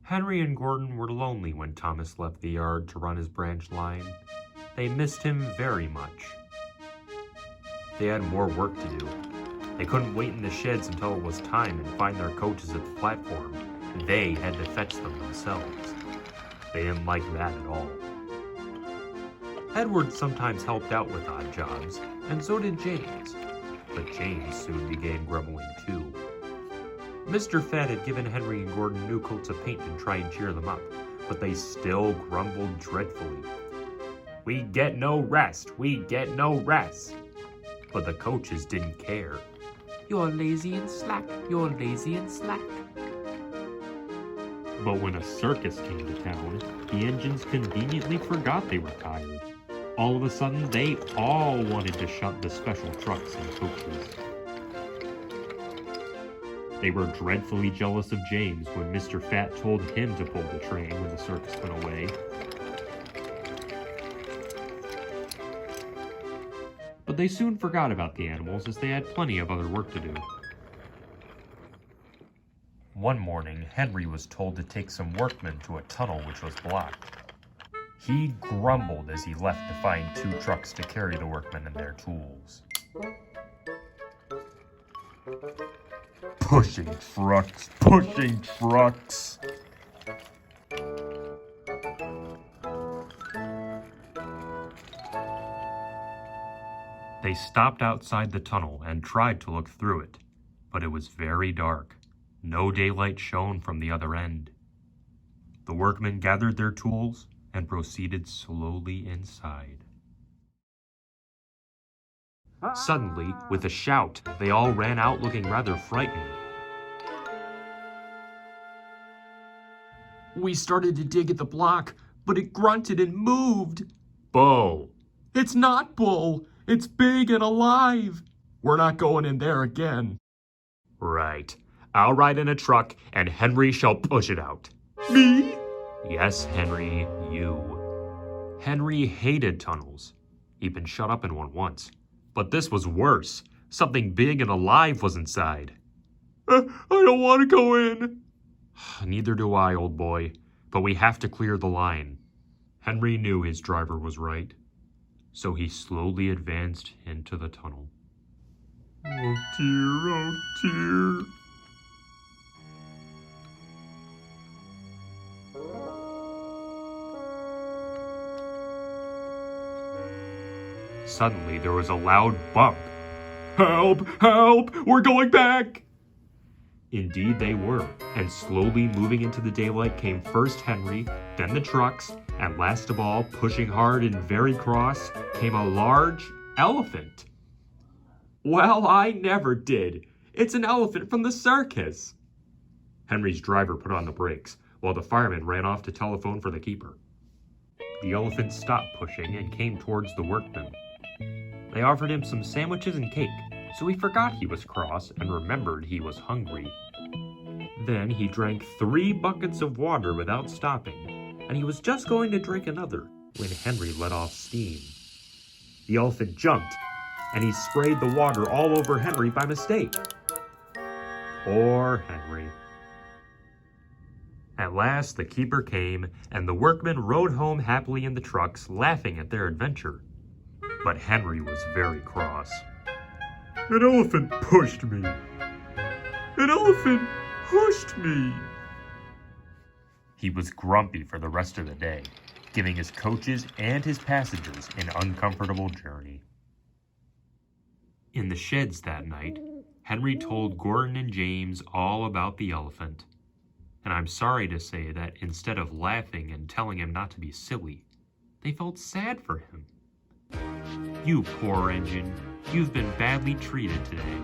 Henry and Gordon were lonely when Thomas left the yard to run his branch line. They missed him very much. They had more work to do. They couldn't wait in the sheds until it was time and find their coaches at the platform. They had to fetch them themselves. They didn't like that at all. Edward sometimes helped out with odd jobs, and so did James. But James soon began grumbling too. Mr. Fat had given Henry and Gordon new coats of paint to try and cheer them up, but they still grumbled dreadfully. "We get no rest, we get no rest." But the coaches didn't care. "You're lazy and slack, you're lazy and slack." But when a circus came to town, the engines conveniently forgot they were tired. All of a sudden, they all wanted to shunt the special trucks and coaches. They were dreadfully jealous of James when Mr. Fat told him to pull the train when the circus went away. But they soon forgot about the animals as they had plenty of other work to do. One morning, Henry was told to take some workmen to a tunnel which was blocked. He grumbled as he left to find 2 trucks to carry the workmen and their tools. Pushing trucks, pushing trucks. They stopped outside the tunnel and tried to look through it, but it was very dark. No daylight shone from the other end. The workmen gathered their tools and proceeded slowly inside. Suddenly, with a shout, they all ran out looking rather frightened. "We started to dig at the block, but it grunted and moved." "Bull." "It's not bull. It's big and alive. We're not going in there again." "Right. I'll ride in a truck, and Henry shall push it out." "Me?" "Yes, Henry, you." Henry hated tunnels. He'd been shut up in one once. But this was worse. Something big and alive was inside. I don't want to go in." "Neither do I, old boy. But we have to clear the line." Henry knew his driver was right. So he slowly advanced into the tunnel. Oh dear, oh dear. Suddenly, there was a loud bump. "Help! Help! We're going back!" Indeed they were, and slowly moving into the daylight came first Henry, then the trucks, and last of all, pushing hard and very cross, came a large elephant. "Well, I never did. It's an elephant from the circus." Henry's driver put on the brakes, while the fireman ran off to telephone for the keeper. The elephant stopped pushing and came towards the workmen. They offered him some sandwiches and cake, so he forgot he was cross and remembered he was hungry. Then he drank 3 buckets of water without stopping, and he was just going to drink another when Henry let off steam. The elephant jumped, and he sprayed the water all over Henry by mistake. Poor Henry. At last the keeper came, and the workmen rode home happily in the trucks, laughing at their adventure. But Henry was very cross. "An elephant pushed me. An elephant pushed me." He was grumpy for the rest of the day, giving his coaches and his passengers an uncomfortable journey. In the sheds that night, Henry told Gordon and James all about the elephant. And I'm sorry to say that instead of laughing and telling him not to be silly, they felt sad for him. "You poor engine, you've been badly treated today.